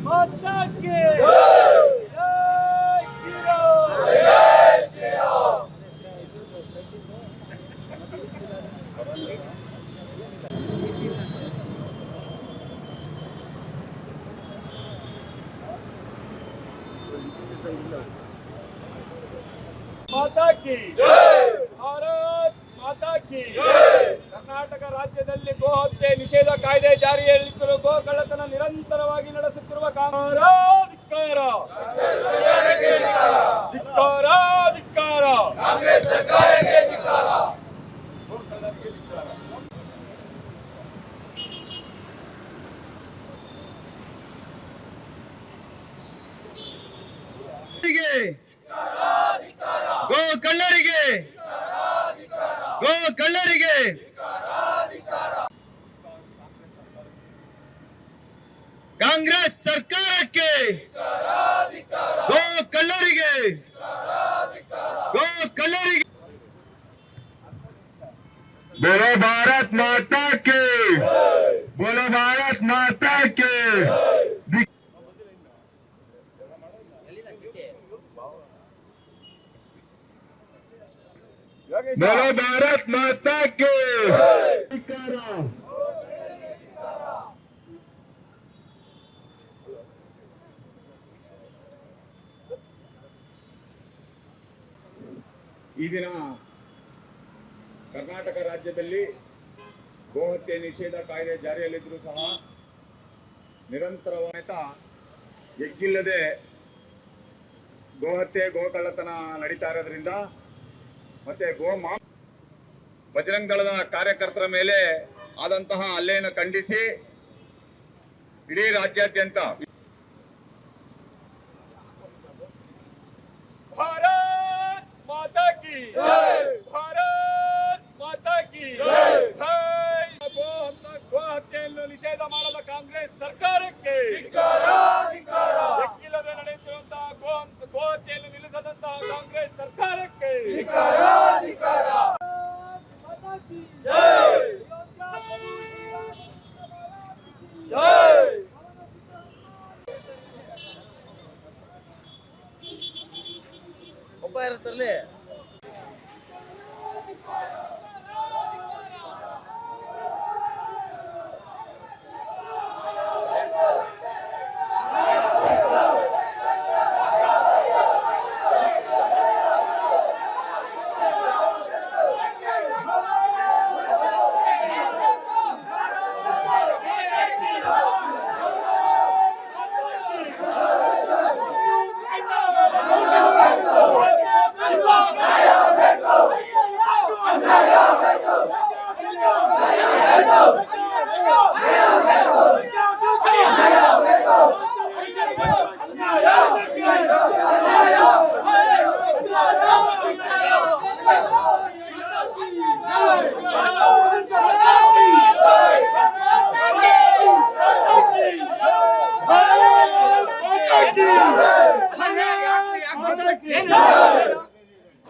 माता की जय श्री राम। जय श्री राम। माता की भारत माता की ಕರ್ನಾಟಕ ರಾಜ್ಯದಲ್ಲಿ ಗೋ ಹತ್ಯೆ ನಿಷೇಧ ಕಾಯ್ದೆ ಜಾರಿಯಲ್ಲಿದ್ದರೂ ಗೋ ಕಳ್ಳತನ ನಿರಂತರವಾಗಿ ನಡೆಸುತ್ತಿರುವ ಧಿಕ್ಕಾರ ಧಿಕ್ಕಾರ ಧಿಕ್ಕಾರ ಕಾಂಗ್ರೆಸ್ ಸರ್ಕಾರಕ್ಕೆ ಧಿಕ್ಕಾರ. ಗೋ ಕಳ್ಳರಿಗೆ ಗೋ ಕಳ್ಳರಿಗೆ ಕಾಂಗ್ರೆಸ್ ಸರ್ಕಾರಕ್ಕೆ ಗೋ ಕಳ್ಳರಿಗೆ ಗೋ ಕಳ್ಳರಿಗೆ बोलो भारत माता के बोलो भारत माता के बोलो भारत माता के ಈ ದಿನ ಕರ್ನಾಟಕ ರಾಜ್ಯದಲ್ಲಿ ಗೋಹತ್ಯೆ ನಿಷೇಧ ಕಾಯ್ದೆ ಜಾರಿಯಲ್ಲಿದ್ದರೂ ಸಹ ನಿರಂತರವಾದ ಎಗ್ಗಿಲ್ಲದೆ ಗೋಹತ್ಯೆ ಗೋಕಳ್ಳತನ ನಡೀತಾ ಇರೋದ್ರಿಂದ ಮತ್ತೆ ಬಜರಂಗ ದಳದ ಕಾರ್ಯಕರ್ತರ ಮೇಲೆ ಆದಂತಹ ಹಲ್ಲೆಯನ್ನು ಖಂಡಿಸಿ ಇಡೀ ರಾಜ್ಯಾದ್ಯಂತ ಭಾರತ್ ಮಾತಾ ಕಿ ಭಾರತ್ ಮಾತಾ ಕಿ ಗೋ ಹತ್ಯೆಯನ್ನು ನಿಷೇಧ ಮಾಡದ ಕಾಂಗ್ರೆಸ್ ಸರ್ಕಾರಕ್ಕೆ ಎಕ್ಕಿಲ್ಲದೆ ನಡೆಯುತ್ತಿರುವಂತಹ ಗೋ ಹತ್ಯೆಯನ್ನು ನಿಲ್ಲಿಸದಂತಹ ಕಾಂಗ್ರೆಸ್ ಸರ್ಕಾರಕ್ಕೆ ಒಬ್ಬ ಇರುತ್ತಲ್ಲಿ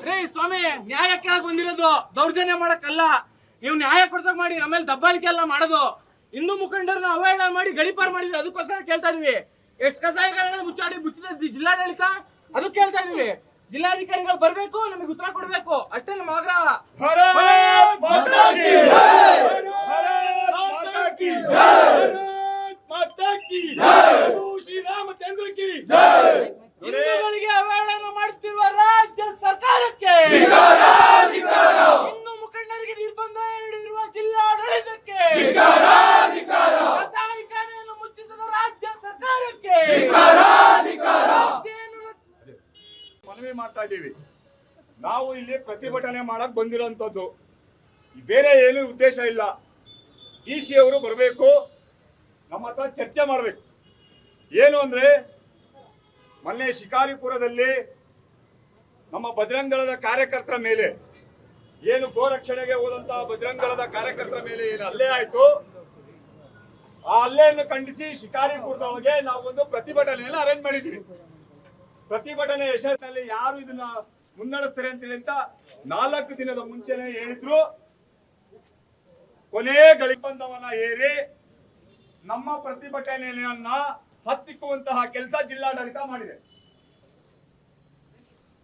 ರೇ ಸ್ವಾಮಿ, ನ್ಯಾಯ ಕೇಳಕ್ ಬಂದಿರೋದು ದೌರ್ಜನ್ಯ ಮಾಡಕ್ಕಲ್ಲ. ನೀವು ನ್ಯಾಯ ಕೊಡ್ಸಕ್ ಮಾಡಿ ನಮ್ಮೇಲೆ ದಬ್ಬಾಳಿಕೆ ಎಲ್ಲ ಮಾಡೋದು. ಹಿಂದೂ ಮುಖಂಡರನ್ನ ಅವಹೇಳನ ಮಾಡಿ ಗಡಿಪಾರ್ ಮಾಡಿದ್ರೆ ಅದಕ್ಕೋಸ್ಕರ ಕೇಳ್ತಾ ಇದೀವಿ. ಎಷ್ಟು ಕಸಾಯಿಗಳನ್ನು ಮುಚ್ಚಿದ ಜಿಲ್ಲಾಡಳಿತ ಅದು ಕೇಳ್ತಾ ಇದೀವಿ. ಜಿಲ್ಲಾಧಿಕಾರಿಗಳು ಬರ್ಬೇಕು, ನಮಗೆ ಉತ್ತರ ಕೊಡ್ಬೇಕು, ಅಷ್ಟೇ ನಮ್ಮ ಆಗ್ರಹ. ಶ್ರೀರಾಮಚಂದ್ರ ಕಿ ಹಿಂದೂಗಳಿಗೆ ಅವಹೇಳನ ಮಾಡುತ್ತಿರುವ ರಾಜ್ಯ ಸರ್ಕಾರಕ್ಕೆ, ಹಿಂದೂ ಮುಖಂಡರಿಗೆ ನಿರ್ಬಂಧ ನೀಡಿರುವ ಜಿಲ್ಲಾಡಳಿತಕ್ಕೆ, ಕಸಾಯಿಖಾನೆಯನ್ನು ಮುಚ್ಚಿಸಿದ ರಾಜ್ಯ ಸರ್ಕಾರಕ್ಕೆ ಮನವಿ ಮಾಡ್ತಾ ಇದ್ದೀವಿ. ನಾವು ಇಲ್ಲಿ ಪ್ರತಿಭಟನೆ ಮಾಡಕ್ ಬಂದಿರೋಂಥದ್ದು, ಬೇರೆ ಏನು ಉದ್ದೇಶ ಇಲ್ಲ. DC ಅವರು ಬರಬೇಕು, ನಮ್ಮ ಹತ್ರ ಚರ್ಚೆ ಮಾಡಬೇಕು. ಏನು ಅಂದ್ರೆ, ಮೊನ್ನೆ ಶಿಕಾರಿಪುರದಲ್ಲಿ ನಮ್ಮ ಬಜರಂಗ ದಳದ ಕಾರ್ಯಕರ್ತರ ಮೇಲೆ, ಏನು ಗೋರಕ್ಷಣೆಗೆ ಹೋದಂತಹ ಬಜರಂಗ ದಳದ ಕಾರ್ಯಕರ್ತರ ಮೇಲೆ ಏನು ಹಲ್ಲೆ ಆಯ್ತು, ಆ ಹಲ್ಲೆಯನ್ನು ಖಂಡಿಸಿ ಶಿಕಾರಿಪುರದೊಳಗೆ ನಾವು ಒಂದು ಪ್ರತಿಭಟನೆಯನ್ನು ಅರೇಂಜ್ ಮಾಡಿದ್ವಿ. ಪ್ರತಿಭಟನೆ ಯಶಸ್ಸಿನಲ್ಲಿ ಯಾರು ಇದನ್ನ ಮುನ್ನಡೆಸ್ತಾರೆ ಅಂತೇಳಿ ಅಂತ 4 ದಿನದ ಮುಂಚೆನೆ ಹೇಳಿದ್ರು. ಕೊನೆ ಗಳಿಬಂಧವನ್ನ ಏರಿ ನಮ್ಮ ಪ್ರತಿಭಟನೆಯನ್ನ ಹತ್ತಿಕ್ಕುವಂತಹ ಕೆಲಸ ಜಿಲ್ಲಾಡಳಿತ ಮಾಡಿದೆ.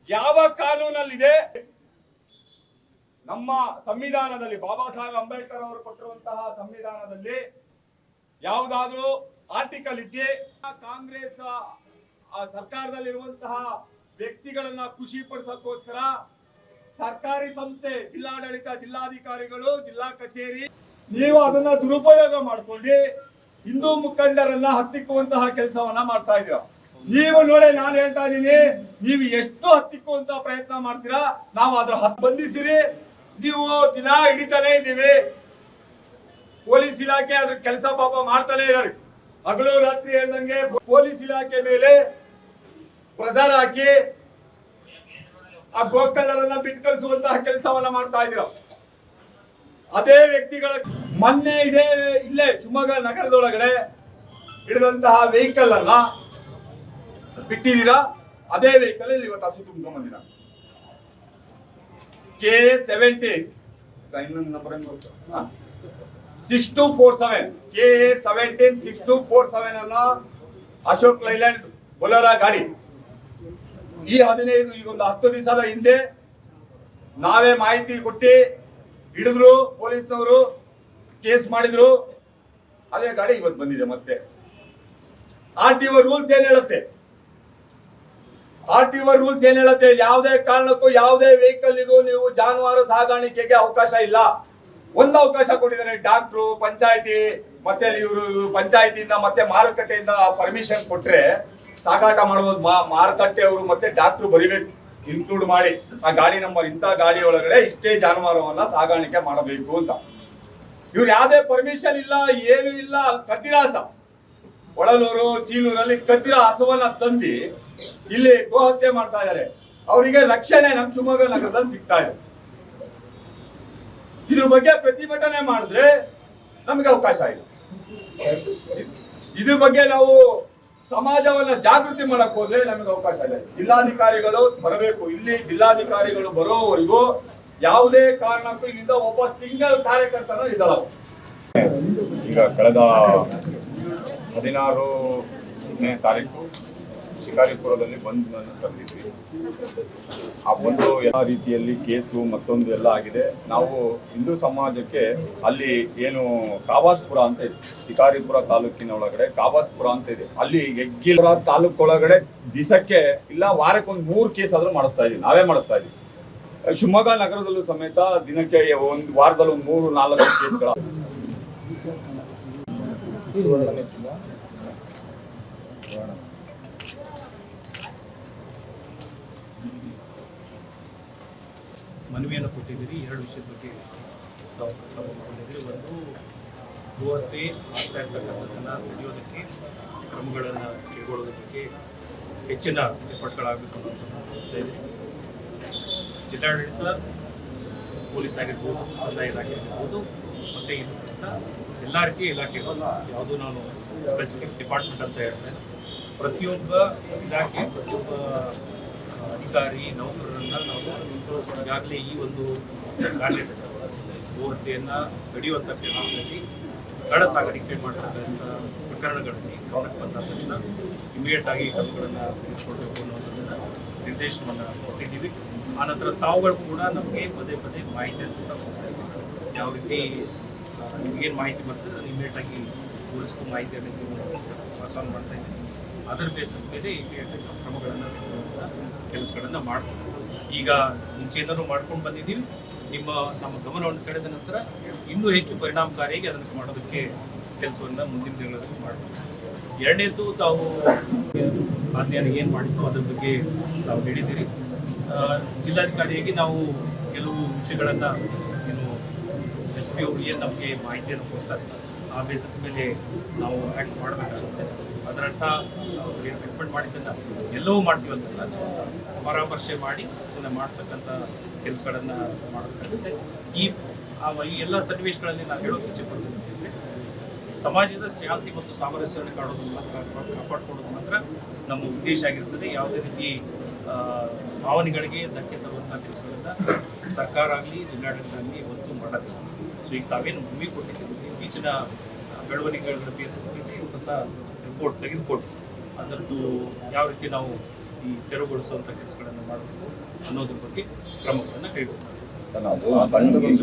ಯಾವ ಕಾನೂನಲ್ಲಿದೆ? ನಮ್ಮ ಸಂವಿಧಾನದಲ್ಲಿ, ಬಾಬಾ ಸಾಹೇಬ್ ಅಂಬೇಡ್ಕರ್ ಅವರು ಕೊಟ್ಟಿರುವಂತಹ ಸಂವಿಧಾನದಲ್ಲಿ ಯಾವುದಾದ್ರೂ ಆರ್ಟಿಕಲ್ ಇದೆಯೇ? ಕಾಂಗ್ರೆಸ್ ಸರ್ಕಾರದಲ್ಲಿರುವಂತಹ ವ್ಯಕ್ತಿಗಳನ್ನ ಖುಷಿ ಪಡಿಸೋಕ್ಕೋಸ್ಕರ ಸರ್ಕಾರಿ ಸಂಸ್ಥೆ, ಜಿಲ್ಲಾಡಳಿತ, ಜಿಲ್ಲಾಧಿಕಾರಿಗಳು, ಜಿಲ್ಲಾ ಕಚೇರಿ, ನೀವು ಅದನ್ನ ದುರುಪಯೋಗ ಮಾಡ್ಕೊಂಡು ಹಿಂದೂ ಮುಖಂಡರನ್ನ ಹತ್ತಿಕ್ಕುವಂತಹ ಕೆಲಸವನ್ನ ಮಾಡ್ತಾ ಇದ್ದೀರ. ನೀವು ನೋಡಿ, ನಾನು ಹೇಳ್ತಾ ಇದ್ದೀನಿ, ನೀವು ಎಷ್ಟು ಹತ್ತಿಕ್ಕುವಂತಹ ಪ್ರಯತ್ನ ಮಾಡ್ತೀರಾ, ನಾವು ಅದ್ರ ಬಂಧಿಸಿರಿ. ನೀವು ದಿನ ಹಿಡಿತಾನೆ ಇದ್ದೀವಿ. ಪೊಲೀಸ್ ಇಲಾಖೆ ಅದ್ರ ಕೆಲಸ ಪಾಪ ಮಾಡ್ತಾನೆ ಇದ್ದಾರೆ. ಹಗಲು ರಾತ್ರಿ ಹೇಳ್ದಂಗೆ ಪೊಲೀಸ್ ಇಲಾಖೆ ಮೇಲೆ ಪ್ರಚಾರ ಹಾಕಿ ಆ ಗೋಕಳ್ಳರನ್ನ ಬಿಟ್ಟು ಕಳಿಸುವಂತಹ ಕೆಲಸವನ್ನ ಮಾಡ್ತಾ ಇದ್ದೀರ. ಅದೇ ವ್ಯಕ್ತಿಗಳ ಮೊನ್ನೆ ಇಲ್ಲೇ ಶಿವಮೊಗ್ಗ ನಗರದೊಳಗಡೆ ಹಿಡಿದಂತಹ ವೆಹಿಕಲ್ ಅನ್ನ ಬಿಟ್ಟಿದ್ದೀರಾ. ಅದೇ ವೆಹಿಕಲ್ ಇಲ್ಲಿ ಇವತ್ತು ಹಸು ತುಂಬ್ಕೊಂಡ್ ಬಂದಿರ. KA-17 6247 KA-17 6247 ಅನ್ನ ಅಶೋಕ್ ಲೈಲ್ಯಾಂಡ್ ಬೊಲೆರೋ ಗಾಡಿ. ಈ 15 ಈಗ ಒಂದು 10 ದಿವಸದ ಹಿಂದೆ ನಾವೇ ಮಾಹಿತಿ ಕೊಟ್ಟು ಹಿಡಿದ್ರು, ಪೊಲೀಸ್ನವರು ಕೇಸ್ ಮಾಡಿದ್ರು. ಅದೇ ಗಾಡಿ ಇವತ್ತು ಬಂದಿದೆ. ಮತ್ತೆ RTO ರೂಲ್ಸ್ ಏನ್ ಹೇಳುತ್ತೆ? RTO ರೂಲ್ಸ್ ಏನ್ ಹೇಳುತ್ತೆ? ಯಾವುದೇ ಕಾರಣಕ್ಕೂ ಯಾವುದೇ ವೆಹಿಕಲ್ಗೂ ನೀವು ಜಾನುವಾರು ಸಾಗಾಣಿಕೆಗೆ ಅವಕಾಶ ಇಲ್ಲ. ಒಂದು ಅವಕಾಶ ಕೊಟ್ಟಿದ್ದಾರೆ, ಡಾಕ್ಟ್ರು, ಪಂಚಾಯತಿ, ಮತ್ತೆ ಇವರು ಪಂಚಾಯತಿಯಿಂದ ಮತ್ತೆ ಮಾರುಕಟ್ಟೆಯಿಂದ ಪರ್ಮಿಷನ್ ಕೊಟ್ರೆ ಸಾಗಾಟ ಮಾಡಬಹುದು. ಮಾರುಕಟ್ಟೆ ಅವರು ಮತ್ತೆ ಡಾಕ್ಟ್ರು ಬರಿಬೇಕು, ಇನ್ಕ್ಲೂಡ್ ಮಾಡಿ ಆ ಗಾಡಿ ನಂಬರ್, ಇಂಥ ಗಾಡಿ ಒಳಗಡೆ ಇಷ್ಟೇ ಜಾನುವಾರುವನ್ನ ಸಾಗಾಣಿಕೆ ಮಾಡಬೇಕು ಅಂತ. ಇವ್ರು ಯಾವುದೇ ಪರ್ಮಿಷನ್ ಇಲ್ಲ, ಏನು ಇಲ್ಲ. ಅಲ್ಲಿ ಕದ್ದಿರಾಸ, ಒಳಲೂರು, ಚೀಲೂರಲ್ಲಿ ಕದ್ದಿರ ಹಸುವನ್ನ ತಂದು ಇಲ್ಲಿ ಗೋಹತ್ಯೆ ಮಾಡ್ತಾ ಇದ್ದಾರೆ. ಅವರಿಗೆ ರಕ್ಷಣೆ ನಮ್ಮ ಶಿವಮೊಗ್ಗ ನಗರದಲ್ಲಿ ಸಿಗ್ತಾ ಇದೆ. ಇದ್ರ ಬಗ್ಗೆ ಪ್ರತಿಭಟನೆ ಮಾಡಿದ್ರೆ ನಮಗೆ ಅವಕಾಶ ಇಲ್ಲ. ಇದ್ರ ಬಗ್ಗೆ ನಾವು ಸಮಾಜವನ್ನ ಜಾಗೃತಿ ಮಾಡಕ್ ಹೋದ್ರೆ ನಮಗೆ ಅವಕಾಶ ಇಲ್ಲ. ಜಿಲ್ಲಾಧಿಕಾರಿಗಳು ಬರಬೇಕು. ಇಲ್ಲಿ ಜಿಲ್ಲಾಧಿಕಾರಿಗಳು ಬರೋವರೆಗೂ ಯಾವುದೇ ಕಾರಣಕ್ಕೂ ಇಲ್ಲಿಂದ ಒಬ್ಬ ಸಿಂಗಲ್ ಕಾರ್ಯಕರ್ತನ ಇದ್ದಲ್ಲ. ಈಗ ಕಳೆದ 16ನೇ ತಾರೀಕು ಶಿಕಾರಿಪುರದಲ್ಲಿ ಬಂದ್ ಕರೆದಿದ್ವಿ. ಆ ಒಂದು ಎಲ್ಲ ರೀತಿಯಲ್ಲಿ ಕೇಸು ಮತ್ತೊಂದು ಎಲ್ಲ ಆಗಿದೆ. ನಾವು ಹಿಂದೂ ಸಮಾಜಕ್ಕೆ ಅಲ್ಲಿ ಏನು ಕಾವಾಸ್ಪುರ ಅಂತ ಇದೆ, ಶಿಕಾರಿಪುರ ತಾಲೂಕಿನ ಒಳಗಡೆ ಕಾವಾಸ್ಪುರ ಅಂತ ಇದೆ. ಅಲ್ಲಿ ಹೆಗ್ಗಿಲ್ಪುರ ತಾಲೂಕೊಳಗಡೆ ದಿಸಕ್ಕೆ ಇಲ್ಲ ವಾರಕ್ಕೊಂದು 3 ಕೇಸ್ ಆದ್ರೂ ಮಾಡಿಸ್ತಾ ಇದೀವಿ, ನಾವೇ ಮಾಡಿಸ್ತಾ ಇದೀವಿ. ಶಿವಮೊಗ್ಗ ನಗರದಲ್ಲೂ ಸಮೇತ ದಿನಕ್ಕೆ ಒಂದು ವಾರದಲ್ಲಿ ಒಂದು 3-4 ಕೇಸ್ಗಳ ಮನವಿಯನ್ನು ಕೊಟ್ಟಿದ್ದೀರಿ. 2 ವಿಷಯದ ಬಗ್ಗೆ ತಾವು ಪ್ರಸ್ತಾಪ ಮಾಡಿದ್ದೀರಿ. ಒಂದು, ಗೋಹತ್ಯೆ ಆಗ್ತಾ ಇರ್ತಕ್ಕಂಥದ್ದನ್ನು ತಡೆಯೋದಕ್ಕೆ ಕ್ರಮಗಳನ್ನು ಕೈಗೊಳ್ಳೋದಕ್ಕೆ ಹೆಚ್ಚಿನ ಎಫರ್ಟ್ಗಳಾಗಬೇಕು ಅನ್ನೋದನ್ನು ಜಿಲ್ಲಾಡಳಿತ, ಪೊಲೀಸ್ ಆಗಿರ್ಬೋದು, ಕಂದಾಯ ಇಲಾಖೆ ಆಗಿರ್ಬೋದು, ಮತ್ತು ಇರ್ತಕ್ಕಂಥ ಎಲ್ಲ ರೀತಿಯ ಇಲಾಖೆಗಳು, ಯಾವುದೂ ನಾನು ಸ್ಪೆಸಿಫಿಕ್ ಡಿಪಾರ್ಟ್ಮೆಂಟ್ ಅಂತ ಹೇಳ್ತೇನೆ, ಪ್ರತಿಯೊಬ್ಬ ಇಲಾಖೆ, ಪ್ರತಿಯೊಬ್ಬ ಅಧಿಕಾರಿ, ನೌಕರರನ್ನ ನಾವು ಈಗಾಗಲೇ ಈ ಒಂದು ಗೋಹತ್ಯೆಯನ್ನು ತಡೆಯುವಂಥ ಕೆಲಸದಲ್ಲಿ ಕಳ್ಳ ಸಾಗಾಣಿಕೆ ಮಾಡ್ತಕ್ಕಂಥ ಪ್ರಕರಣಗಳಲ್ಲಿ ಗಮನಕ್ಕೆ ಬಂದ ತಕ್ಷಣ ಇಮಿಡಿಯೇಟ್ ಆಗಿ ಕ್ರಮಗಳನ್ನು ತೆಗೆದುಕೊಳ್ಬೇಕು ಅನ್ನೋದನ್ನು ನಿರ್ದೇಶನವನ್ನು ಕೊಟ್ಟಿದ್ದೀವಿ. ಆನಂತರ ತಾವುಗಳು ಕೂಡ ನಮಗೆ ಪದೇ ಪದೇ ಮಾಹಿತಿಯನ್ನು ಕೂಡ ಕೊಡ್ತಾ ಇದ್ದೀವಿ. ಯಾವ ರೀತಿ ನಿಮಗೇನು ಮಾಹಿತಿ ಬರ್ತದೆ ಅದು ಇಮಿಡಿಯೇಟಾಗಿ ಹೋಲಿಸ್ಕೊಂಡು ಮಾಹಿತಿಯನ್ನು ಪಾಸ್ ಆನ್ ಮಾಡ್ತಾ ಇದ್ದೀವಿ. ಅದರ ಬೇಸಿಸ್ ಮೇಲೆ ಇಮಿಡಿಯೇಟ್ ಕ್ರಮಗಳನ್ನು ಕೆಲಸಗಳನ್ನು ಮಾಡ್ತೀವಿ. ಈಗ ಮುಂಚೆಯಿಂದಲೂ ಮಾಡ್ಕೊಂಡು ಬಂದಿದ್ದೀವಿ. ನಮ್ಮ ಗಮನವನ್ನು ಸೆಳೆದ ನಂತರ ಇನ್ನೂ ಹೆಚ್ಚು ಪರಿಣಾಮಕಾರಿಯಾಗಿ ಅದನ್ನು ಮಾಡೋದಕ್ಕೆ ಕೆಲಸವನ್ನು ಮುಂದಿನ ದಿನಗಳಲ್ಲಿ ಮಾಡ್ತೀವಿ. ಎರಡನೇದು, ತಾವು ಅಧ್ಯಯನ ಏನು ಮಾಡಿತ್ತು ಅದ್ರ ಬಗ್ಗೆ ನಾವು ಹೇಳಿದ್ದೀರಿ. ಜಿಲ್ಲಾಧಿಕಾರಿಯಾಗಿ ನಾವು ಕೆಲವು ವಿಷಯಗಳನ್ನು ಏನು SP ಅವರು ಏನು ನಮಗೆ ಮಾಹಿತಿಯನ್ನು ಕೊಡ್ತಾರೆ ಆ ಬೇಸಿಸ್ ಮೇಲೆ ನಾವು ಆ್ಯಕ್ಟ್ ಮಾಡಬೇಕಾಗುತ್ತೆ. ಅದರರ್ಥ ಏನು ರೆಕಮೆಂಡ್ ಮಾಡಿದ್ದನ್ನು ಎಲ್ಲವೂ ಮಾಡ್ತೀವಿ ಅಂತಲ್ಲ, ಪರಾಮರ್ಶೆ ಮಾಡಿ ಅದನ್ನು ಮಾಡ್ತಕ್ಕಂಥ ಕೆಲಸಗಳನ್ನು ಮಾಡಬೇಕಾಗುತ್ತೆ. ಈ ಎಲ್ಲ ಸನ್ನಿವೇಶಗಳಲ್ಲಿ ನಾವು ಹೇಳೋದು ಇಚ್ಛೆ ಪಡ್ತೀವಿ ಅಂತಂದರೆ, ಸಮಾಜದ ಶಾಂತಿ ಮತ್ತು ಸಾಮರಸ್ಯವನ್ನು ಕಾಪಾಡಿಕೊಳ್ಳೋದು ಮಾತ್ರ ನಮ್ಮ ಉದ್ದೇಶ ಆಗಿರ್ತದೆ. ಯಾವುದೇ ರೀತಿ ಭಾವನೆಗಳಿಗೆ ಧಕ್ಕೆ ತರುವಂಥ ಕೆಲಸಗಳನ್ನು ಸರ್ಕಾರ ಆಗಲಿ ಜಿಲ್ಲಾಡಳಿತ ಆಗಲಿ ಯಾವತ್ತೂ ಮಾಡೋದಿಲ್ಲ. ಸೊ ಈಗ ತಾವೇನು ಭೂಮಿ ಕೊಟ್ಟಿದ್ದೀವಿ, ಇತ್ತೀಚಿನ ಬೆಳವಣಿಗೆಗಳ ಬೇಸಿಸ್ ಮೇಲೆ ಹೊಸ ರಿಪೋರ್ಟ್ ತೆಗೆದುಕೊಂಡು ಅದರದ್ದು ಯಾವ ರೀತಿ ನಾವು ಈ ತೆರವುಗೊಳಿಸುವಂಥ ಕೆಲಸಗಳನ್ನು ಮಾಡಬೇಕು ಅನ್ನೋದ್ರ ಬಗ್ಗೆ ಕ್ರಮಗಳನ್ನು ಕೈಗೊಳ್ಳಬೇಕು.